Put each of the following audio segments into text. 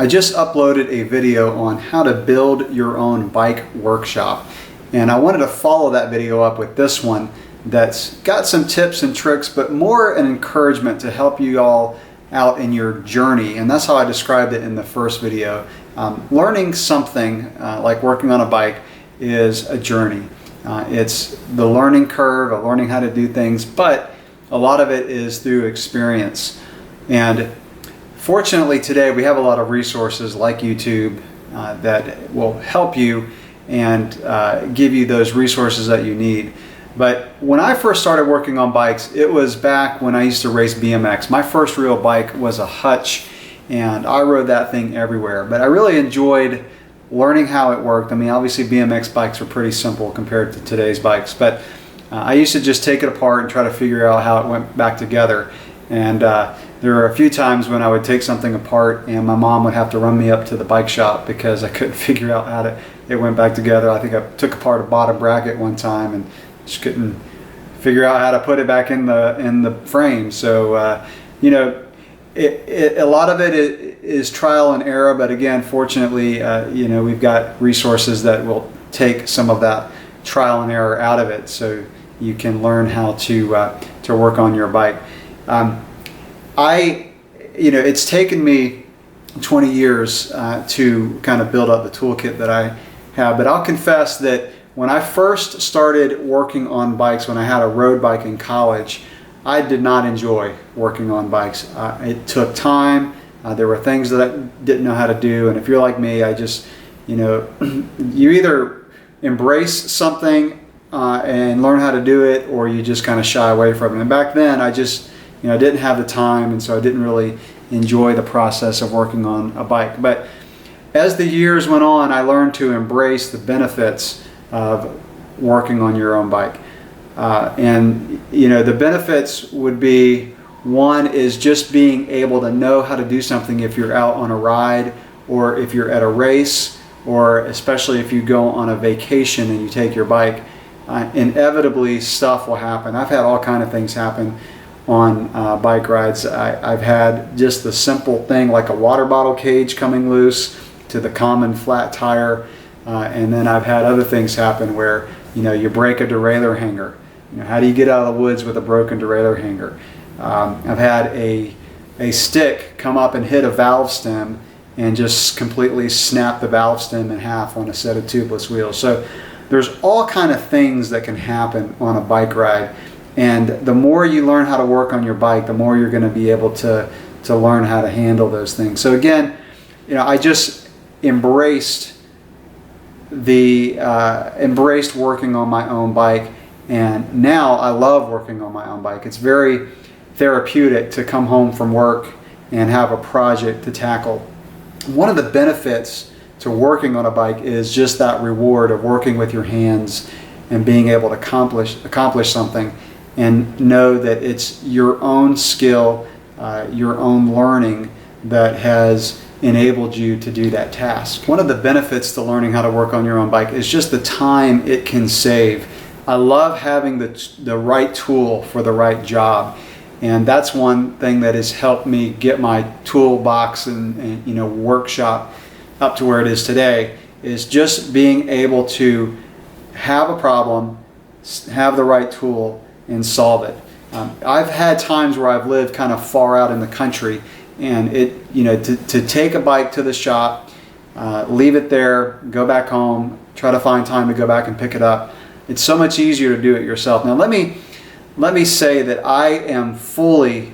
I just uploaded a video on how to build your own bike workshop, and I wanted to follow that video up with this one that's got some tips and tricks, but more an encouragement to help you all out in your journey. And that's how I described it in the first video. Learning something like working on a bike is a journey. It's the learning curve of learning how to do things, but a lot of it is through experience. And fortunately today we have a lot of resources like YouTube that will help you and give you those resources that you need. But when I first started working on bikes, it was back when I used to race BMX. My first real bike was a Hutch, and I rode that thing everywhere. But I really enjoyed learning how it worked. I mean, obviously BMX bikes are pretty simple compared to today's bikes, but I used to just take it apart and try to figure out how it went back together. And there were a few times when I would take something apart and my mom would have to run me up to the bike shop because I couldn't figure out how it went back together. I think I took apart a bottom bracket one time and just couldn't figure out how to put it back in the frame. So you know, a lot of it is trial and error, but again, fortunately, you know, we've got resources that will take some of that trial and error out of it, so you can learn how to work on your bike. You know, it's taken me 20 years to kind of build up the toolkit that I have, but I'll confess that when I first started working on bikes, when I had a road bike in college, I did not enjoy working on bikes. It took time. There were things that I didn't know how to do, and if you're like me, I just, you know, you either embrace something and learn how to do it, or you just kind of shy away from it. And back then, I just, you know, I didn't have the time, and so I didn't really enjoy the process of working on a bike. But as the years went on, I learned to embrace the benefits of working on your own bike. And you know, the benefits would be, one is just being able to know how to do something if you're out on a ride, or if you're at a race, or especially if you go on a vacation and you take your bike. Inevitably stuff will happen. I've had all kind of things happen on bike rides. I've had just the simple thing like a water bottle cage coming loose, to the common flat tire, and then I've had other things happen where, you know, you break a derailleur hanger. You know, how do you get out of the woods with a broken derailleur hanger? I've had a stick come up and hit a valve stem and just completely snap the valve stem in half on a set of tubeless wheels. So there's all kind of things that can happen on a bike ride, and the more you learn how to work on your bike, the more you're going to be able to learn how to handle those things. So again, you know, I just embraced working on my own bike, and now I love working on my own bike. It's very therapeutic to come home from work and have a project to tackle. One of the benefits to working on a bike is just that reward of working with your hands and being able to accomplish something, and know that it's your own skill, your own learning that has enabled you to do that task. One of the benefits to learning how to work on your own bike is just the time it can save. I love having the right tool for the right job, and that's one thing that has helped me get my toolbox and you know, workshop up to where it is today, is just being able to have a problem, have the right tool, and solve it. I've had times where I've lived kind of far out in the country, and you know, to take a bike to the shop, leave it there, go back home, try to find time to go back and pick it up. It's so much easier to do it yourself. Now let me say that I am fully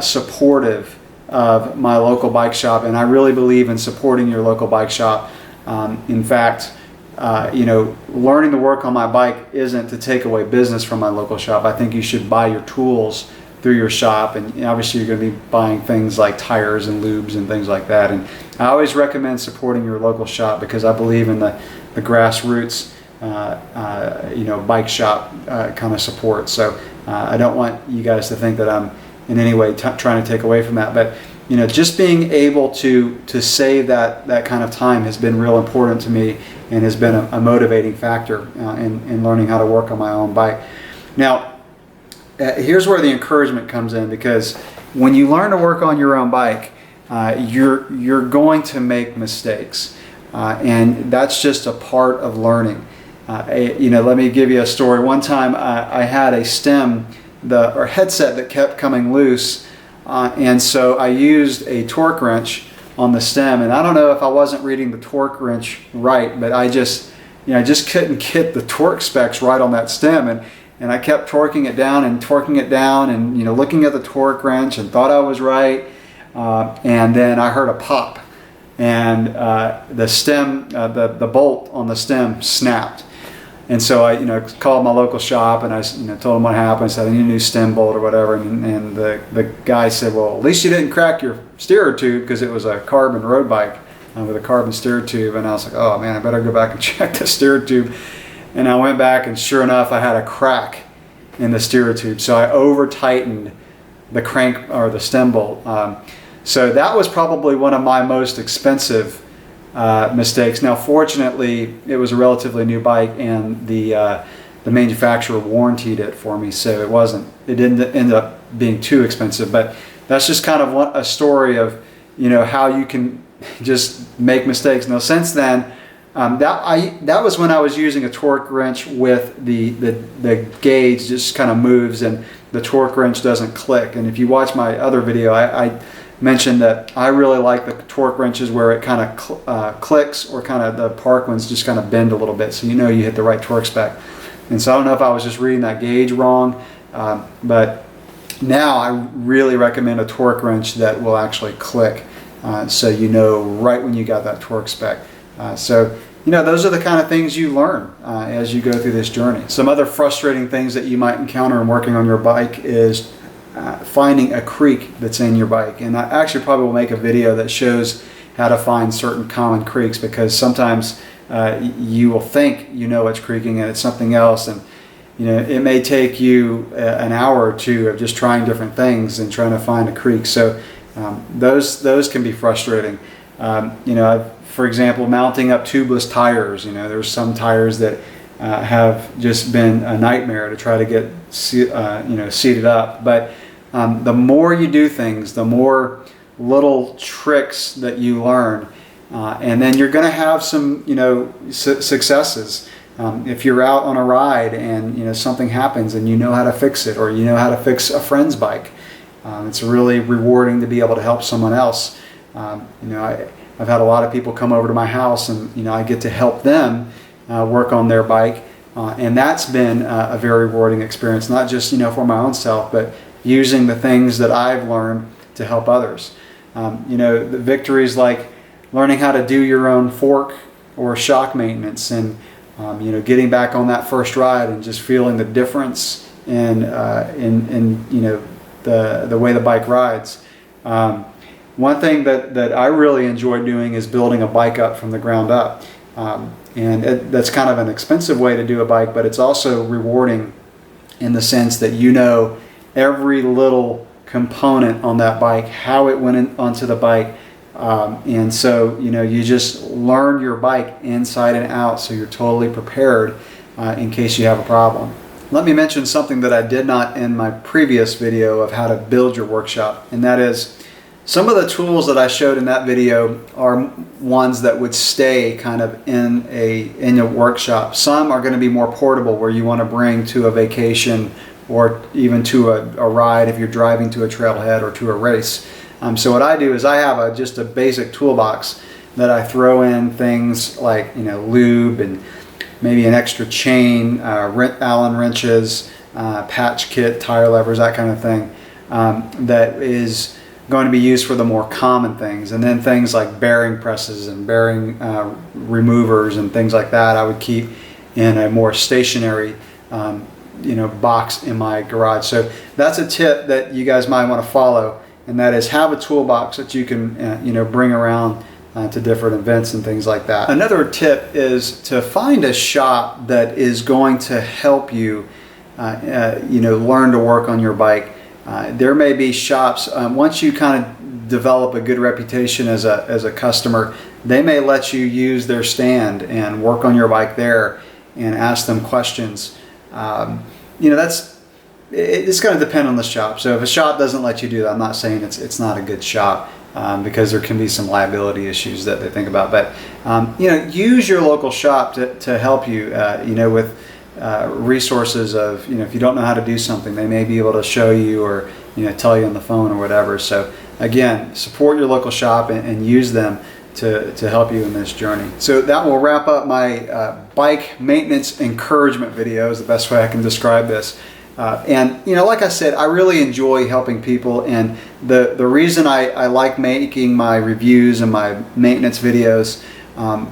supportive of my local bike shop, and I really believe in supporting your local bike shop. In fact, you know, learning to work on my bike isn't to take away business from my local shop. I think you should buy your tools through your shop, and obviously you're going to be buying things like tires and lubes and things like that. And I always recommend supporting your local shop because I believe in the grassroots you know, bike shop kind of support. So I don't want you guys to think that I'm in any way trying to take away from that, but you know, just being able to save that kind of time has been real important to me, and has been a motivating factor in learning how to work on my own bike. Now, here's where the encouragement comes in, because when you learn to work on your own bike, you're going to make mistakes, and that's just a part of learning. Let me give you a story. One time I had a stem, or headset that kept coming loose, and so I used a torque wrench on the stem, and I don't know if I wasn't reading the torque wrench right, but I just couldn't get the torque specs right on that stem, and I kept torquing it down and looking at the torque wrench and thought I was right, and then I heard a pop, and the stem, the bolt on the stem snapped. And so I, called my local shop, and I, told them what happened. I said I need a new stem bolt or whatever. And the guy said, well, at least you didn't crack your steerer tube, because it was a carbon road bike with a carbon steerer tube. And I was like, oh man, I better go back and check the steerer tube. And I went back, and sure enough, I had a crack in the steerer tube. So I over tightened the crank or the stem bolt. So that was probably one of my most expensive mistakes. Now, fortunately, it was a relatively new bike, and the manufacturer warrantied it for me, so it didn't end up being too expensive. But that's just kind of a story of how you can just make mistakes. Now, since then, that was when I was using a torque wrench with the gauge just kind of moves and the torque wrench doesn't click. And if you watch my other video, I mentioned that I really like the torque wrenches where it kind of clicks, or kind of the Park ones just kind of bend a little bit, so you hit the right torque spec. And so I don't know if I was just reading that gauge wrong, but now I really recommend a torque wrench that will actually click, so right when you got that torque spec. So those are the kind of things you learn as you go through this journey. Some other frustrating things that you might encounter in working on your bike is finding a creak that's in your bike. And I actually probably will make a video that shows how to find certain common creaks, because sometimes you will think it's creaking and it's something else, and it may take you an hour or two of just trying different things and trying to find a creak. So those can be frustrating. For example, mounting up tubeless tires. There's some tires that have just been a nightmare to try to get seated up. But the more you do things, the more little tricks that you learn, and then you're going to have some successes. If you're out on a ride and something happens and you know how to fix it, or how to fix a friend's bike, it's really rewarding to be able to help someone else. I've had a lot of people come over to my house, and I get to help them work on their bike, and that's been a very rewarding experience, not just for my own self, but using the things that I've learned to help others. The victories like learning how to do your own fork or shock maintenance, and getting back on that first ride and just feeling the difference in the way the bike rides. One thing that I really enjoy doing is building a bike up from the ground up. And that's kind of an expensive way to do a bike, but it's also rewarding in the sense that every little component on that bike, how it went onto the bike. And so, you just learn your bike inside and out, so you're totally prepared in case you have a problem. Let me mention something that I did not in my previous video of how to build your workshop, and that is, some of the tools that I showed in that video are ones that would stay kind of in a workshop. Some are going to be more portable, where you want to bring to a vacation, or even to a ride if you're driving to a trailhead or to a race. So what I do is I have just a basic toolbox that I throw in things like lube, and maybe an extra chain, Allen wrenches, patch kit, tire levers, that kind of thing, that is going to be used for the more common things. And then things like bearing presses and bearing removers and things like that I would keep in a more stationary box in my garage. So that's a tip that you guys might want to follow, and that is have a toolbox that you can bring around to different events and things like that. Another tip is to find a shop that is going to help you learn to work on your bike. There may be shops, once you kind of develop a good reputation as a customer, they may let you use their stand and work on your bike there and ask them questions. It's going to depend on the shop. So if a shop doesn't let you do that, I'm not saying it's not a good shop. because there can be some liability issues that they think about. But use your local shop to help you. With resources of if you don't know how to do something, they may be able to show you or tell you on the phone or whatever. So again, support your local shop and use them to help you in this journey. So that will wrap up my bike maintenance encouragement video, is the best way I can describe this. And like I said, I really enjoy helping people, and the reason I like making my reviews and my maintenance videos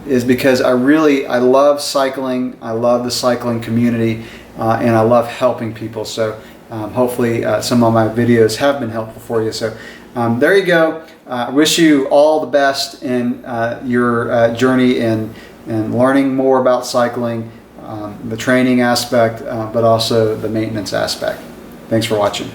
is because I love cycling. I love the cycling community, and I love helping people. So hopefully some of my videos have been helpful for you. So there you go. I wish you all the best in your journey in learning more about cycling, the training aspect, but also the maintenance aspect. Thanks for watching.